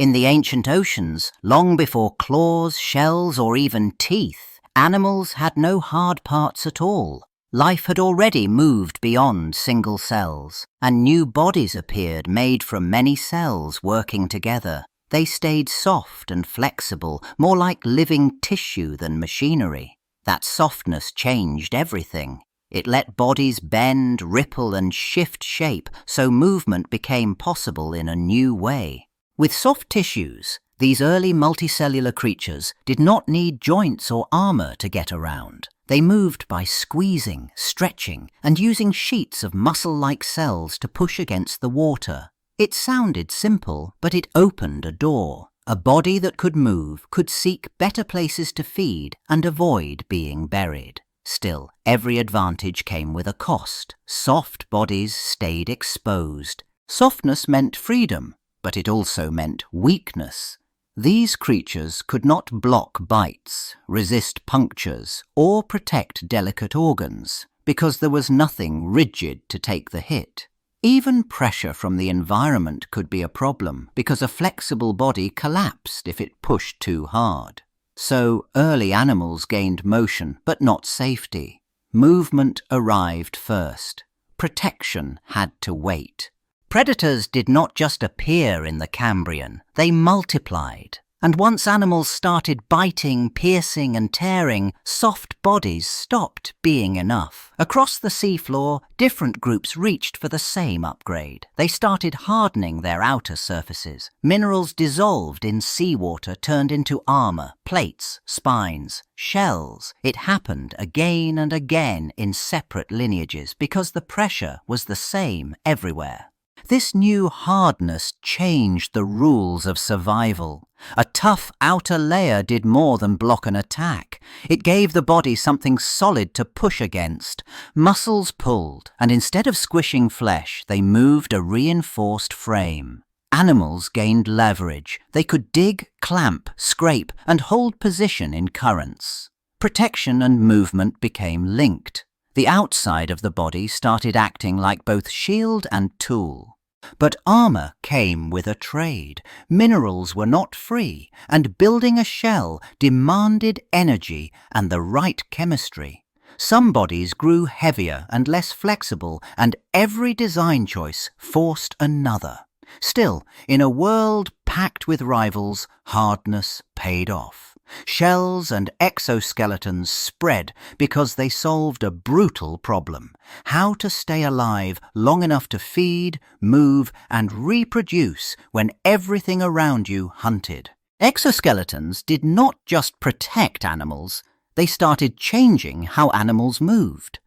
In the ancient oceans, long before claws, shells, or even teeth, animals had no hard parts at all. Life had already moved beyond single cells, and new bodies appeared made from many cells working together. They stayed soft and flexible, more like living tissue than machinery. That softness changed everything. It let bodies bend, ripple, and shift shape, so movement became possible in a new way. With soft tissues, these early multicellular creatures did not need joints or armor to get around. They moved by squeezing, stretching, and using sheets of muscle-like cells to push against the water. It sounded simple, but it opened a door. A body that could move could seek better places to feed and avoid being buried. Still, every advantage came with a cost. Soft bodies stayed exposed. Softness meant freedom, but it also meant weakness. These creatures could not block bites, resist punctures, or protect delicate organs, because there was nothing rigid to take the hit. Even pressure from the environment could be a problem, because a flexible body collapsed if it pushed too hard. So early animals gained motion, but not safety. Movement arrived first. Protection had to wait. Predators did not just appear in the Cambrian, they multiplied. And once animals started biting, piercing, and tearing, soft bodies stopped being enough. Across the seafloor, different groups reached for the same upgrade. They started hardening their outer surfaces. Minerals dissolved in seawater turned into armor, plates, spines, shells. It happened again and again in separate lineages because the pressure was the same everywhere. This new hardness changed the rules of survival. A tough outer layer did more than block an attack. It gave the body something solid to push against. Muscles pulled, and instead of squishing flesh, they moved a reinforced frame. Animals gained leverage. They could dig, clamp, scrape, and hold position in currents. Protection and movement became linked. The outside of the body started acting like both shield and tool. But armor came with a trade. Minerals were not free, and building a shell demanded energy and the right chemistry. Some bodies grew heavier and less flexible, and every design choice forced another. Still, in a world packed with rivals, hardness paid off. Shells and exoskeletons spread because they solved a brutal problem: how to stay alive long enough to feed, move, and reproduce when everything around you hunted. Exoskeletons did not just protect animals, they started changing how animals moved.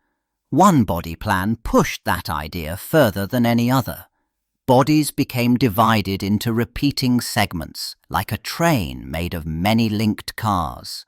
One body plan pushed that idea further than any other. Bodies became divided into repeating segments, like a train made of many linked cars.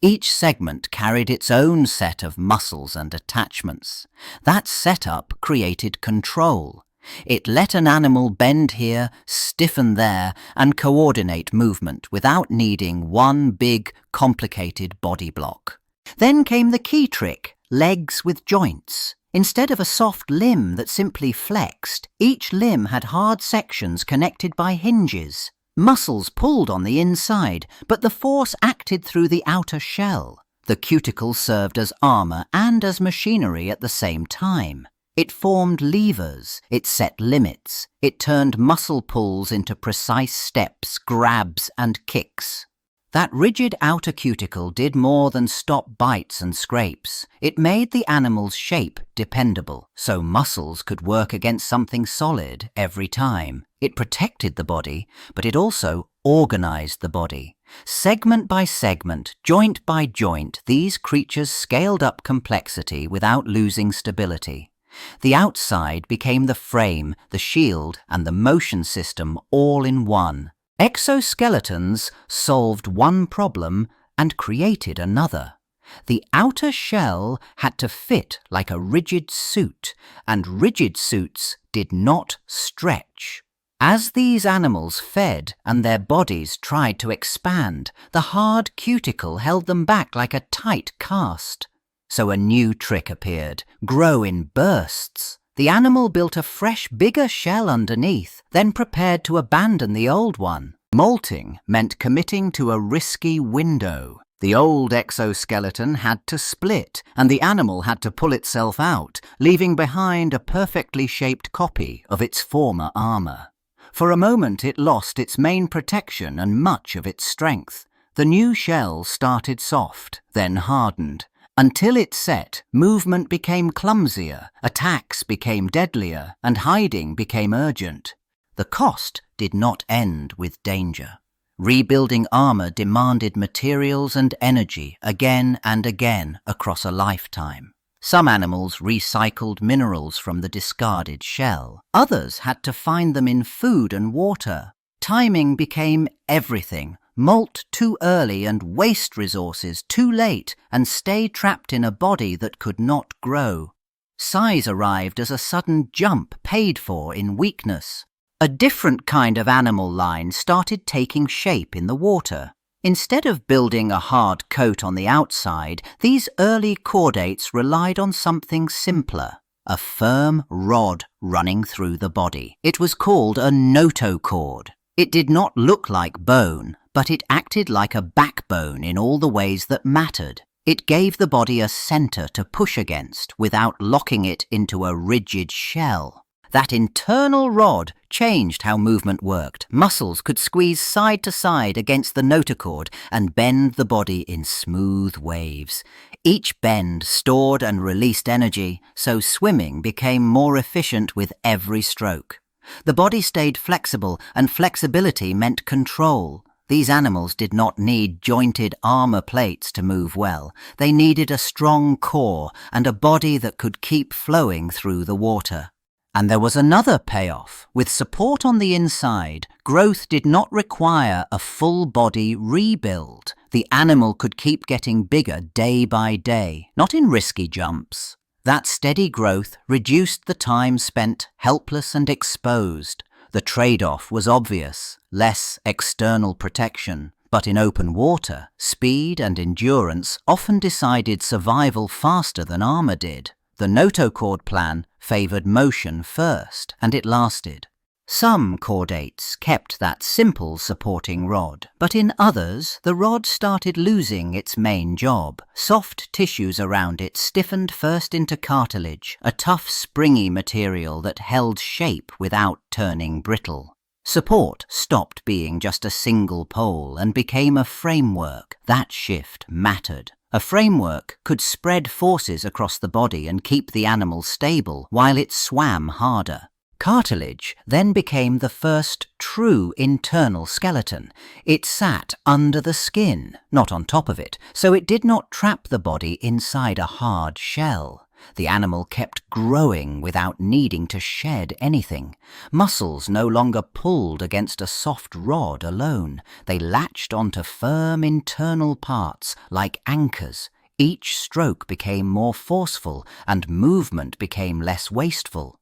Each segment carried its own set of muscles and attachments. That setup created control. It let an animal bend here, stiffen there, and coordinate movement without needing one big, complicated body block. Then came the key trick: legs with joints. Instead of a soft limb that simply flexed, each limb had hard sections connected by hinges. Muscles pulled on the inside, but the force acted through the outer shell. The cuticle served as armor and as machinery at the same time. It formed levers, it set limits, it turned muscle pulls into precise steps, grabs, and kicks. That rigid outer cuticle did more than stop bites and scrapes. It made the animal's shape dependable, so muscles could work against something solid every time. It protected the body, but it also organized the body. Segment by segment, joint by joint, these creatures scaled up complexity without losing stability. The outside became the frame, the shield, and the motion system all in one. Exoskeletons solved one problem and created another. The outer shell had to fit like a rigid suit, and rigid suits did not stretch. As these animals fed and their bodies tried to expand, the hard cuticle held them back like a tight cast. So a new trick appeared: grow in bursts. The animal built a fresh, bigger shell underneath, then prepared to abandon the old one. Molting meant committing to a risky window. The old exoskeleton had to split, and the animal had to pull itself out, leaving behind a perfectly shaped copy of its former armour. For a moment it lost its main protection and much of its strength. The new shell started soft, then hardened. Until it set, movement became clumsier, attacks became deadlier, and hiding became urgent. The cost did not end with danger. Rebuilding armour demanded materials and energy again and again across a lifetime. Some animals recycled minerals from the discarded shell. Others had to find them in food and water. Timing became everything. Molt too early and waste resources too late and stay trapped in a body that could not grow. Size arrived as a sudden jump paid for in weakness. A different kind of animal line started taking shape in the water. Instead of building a hard coat on the outside, these early chordates relied on something simpler, a firm rod running through the body. It was called a notochord. It did not look like bone, but it acted like a backbone in all the ways that mattered. It gave the body a centre to push against without locking it into a rigid shell. That internal rod changed how movement worked. Muscles could squeeze side to side against the notochord and bend the body in smooth waves. Each bend stored and released energy, so swimming became more efficient with every stroke. The body stayed flexible, and flexibility meant control. These animals did not need jointed armour plates to move well. They needed a strong core and a body that could keep flowing through the water. And there was another payoff. With support on the inside, growth did not require a full-body rebuild. The animal could keep getting bigger day by day, not in risky jumps. That steady growth reduced the time spent helpless and exposed. The trade-off was obvious, less external protection. But in open water, speed and endurance often decided survival faster than armour did. The notochord plan favoured motion first, and it lasted. Some chordates kept that simple supporting rod, but in others the rod started losing its main job. Soft tissues around it stiffened first into cartilage, a tough springy material that held shape without turning brittle. Support stopped being just a single pole and became a framework. That shift mattered. A framework could spread forces across the body and keep the animal stable while it swam harder. Cartilage then became the first true internal skeleton. It sat under the skin, not on top of it, so it did not trap the body inside a hard shell. The animal kept growing without needing to shed anything. Muscles no longer pulled against a soft rod alone. They latched onto firm internal parts like anchors. Each stroke became more forceful and movement became less wasteful.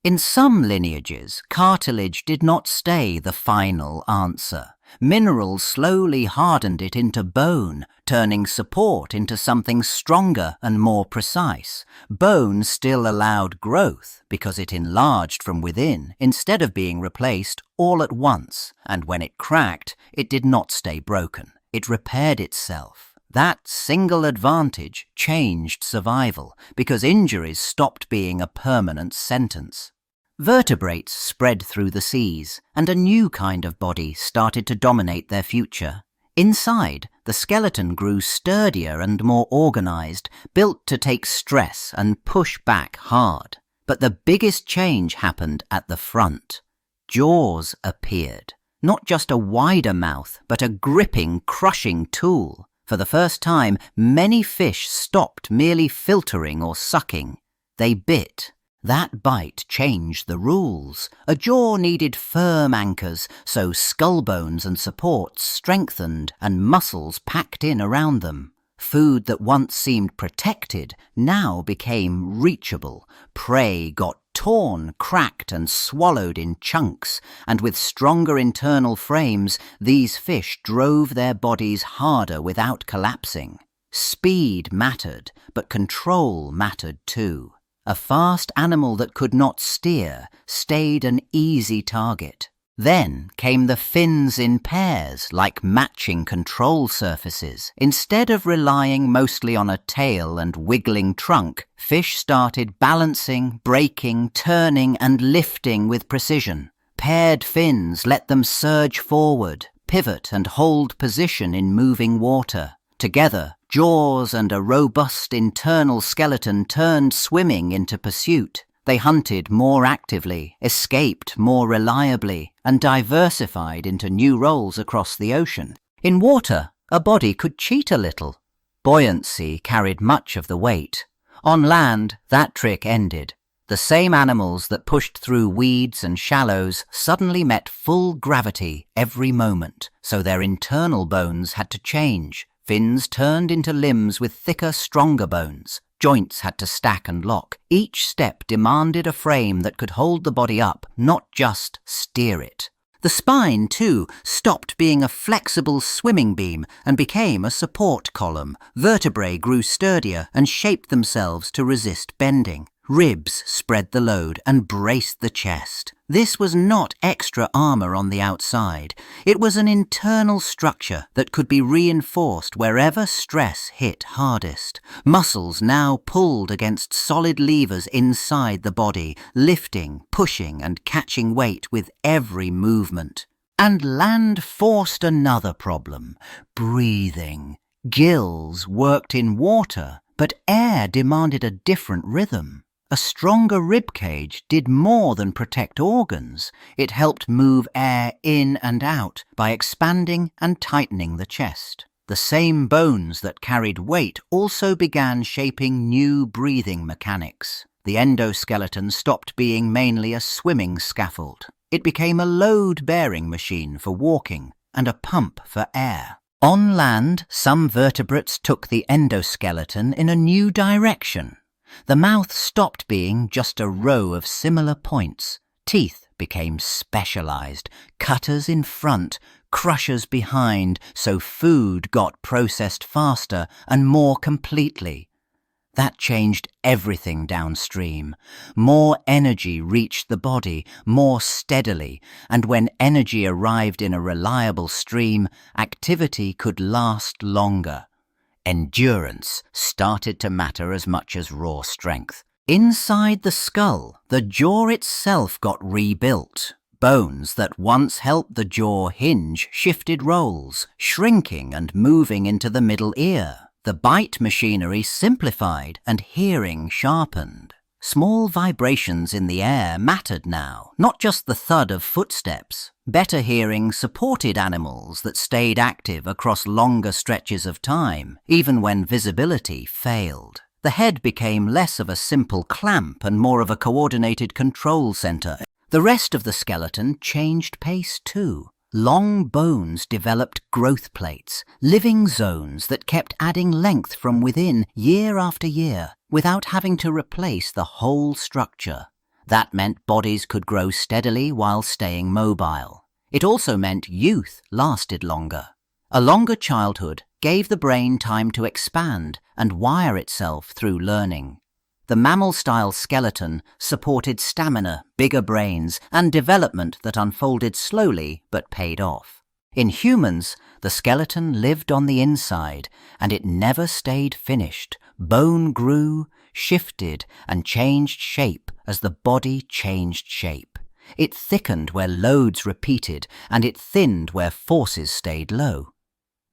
In some lineages, cartilage did not stay the final answer. Minerals slowly hardened it into bone, turning support into something stronger and more precise. Bone still allowed growth because it enlarged from within instead of being replaced all at once, and when it cracked, it did not stay broken. It repaired itself. That single advantage changed survival because injuries stopped being a permanent sentence. Vertebrates spread through the seas, and a new kind of body started to dominate their future. Inside, the skeleton grew sturdier and more organized, built to take stress and push back hard. But the biggest change happened at the front. Jaws appeared. Not just a wider mouth, but a gripping, crushing tool. For the first time, many fish stopped merely filtering or sucking. They bit. That bite changed the rules. A jaw needed firm anchors, so skull bones and supports strengthened and muscles packed in around them. Food that once seemed protected now became reachable. Prey got torn, cracked and swallowed in chunks, and with stronger internal frames, these fish drove their bodies harder without collapsing. Speed mattered, but control mattered too. A fast animal that could not steer stayed an easy target. Then came the fins in pairs, like matching control surfaces. Instead of relying mostly on a tail and wiggling trunk, fish started balancing, braking, turning and lifting with precision. Paired fins let them surge forward, pivot and hold position in moving water. Together, jaws and a robust internal skeleton turned swimming into pursuit. They hunted more actively, escaped more reliably, and diversified into new roles across the ocean. In water, a body could cheat a little. Buoyancy carried much of the weight. On land, that trick ended. The same animals that pushed through weeds and shallows suddenly met full gravity every moment, so their internal bones had to change. Fins turned into limbs with thicker, stronger bones. Joints had to stack and lock. Each step demanded a frame that could hold the body up, not just steer it. The spine, too, stopped being a flexible swimming beam and became a support column. Vertebrae grew sturdier and shaped themselves to resist bending. Ribs spread the load and braced the chest. This was not extra armor on the outside. It was an internal structure that could be reinforced wherever stress hit hardest. Muscles now pulled against solid levers inside the body, lifting, pushing and catching weight with every movement. And land forced another problem: breathing. Gills worked in water, but air demanded a different rhythm. A stronger rib cage did more than protect organs. It helped move air in and out by expanding and tightening the chest. The same bones that carried weight also began shaping new breathing mechanics. The endoskeleton stopped being mainly a swimming scaffold. It became a load-bearing machine for walking and a pump for air. On land, some vertebrates took the endoskeleton in a new direction. The mouth stopped being just a row of similar points. Teeth became specialized, cutters in front, crushers behind, so food got processed faster and more completely. That changed everything downstream. More energy reached the body, more steadily, and when energy arrived in a reliable stream, activity could last longer. Endurance started to matter as much as raw strength. Inside the skull, the jaw itself got rebuilt. Bones that once helped the jaw hinge shifted roles, shrinking and moving into the middle ear. The bite machinery simplified and hearing sharpened. Small vibrations in the air mattered now, not just the thud of footsteps. Better hearing supported animals that stayed active across longer stretches of time, even when visibility failed. The head became less of a simple clamp and more of a coordinated control center. The rest of the skeleton changed pace too. Long bones developed growth plates, living zones that kept adding length from within year after year, without having to replace the whole structure. That meant bodies could grow steadily while staying mobile. It also meant youth lasted longer. A longer childhood gave the brain time to expand and wire itself through learning. The mammal-style skeleton supported stamina, bigger brains, and development that unfolded slowly but paid off. In humans, the skeleton lived on the inside, and it never stayed finished. Bone grew, shifted, and changed shape as the body changed shape. It thickened where loads repeated, and it thinned where forces stayed low.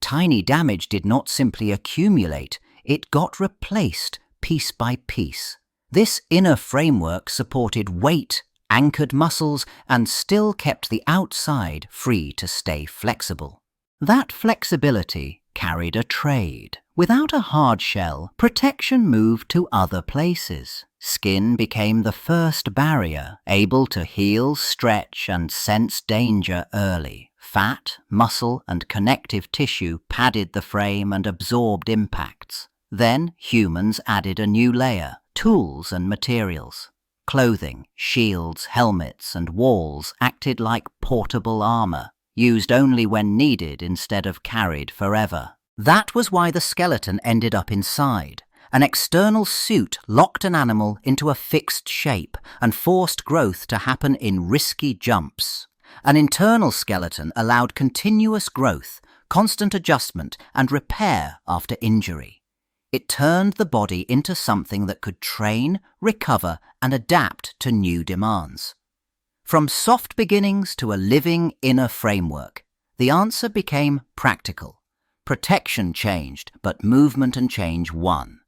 Tiny damage did not simply accumulate, it got replaced piece by piece. This inner framework supported weight, anchored muscles, and still kept the outside free to stay flexible. That flexibility carried a trade. Without a hard shell, protection moved to other places. Skin became the first barrier, able to heal, stretch, and sense danger early. Fat, muscle, and connective tissue padded the frame and absorbed impacts. Then humans added a new layer: tools and materials. Clothing, shields, helmets, and walls acted like portable armor, used only when needed instead of carried forever. That was why the skeleton ended up inside. An external suit locked an animal into a fixed shape and forced growth to happen in risky jumps. An internal skeleton allowed continuous growth, constant adjustment, and repair after injury. It turned the body into something that could train, recover, and adapt to new demands. From soft beginnings to a living inner framework, the answer became practical. Protection changed, but movement and change won.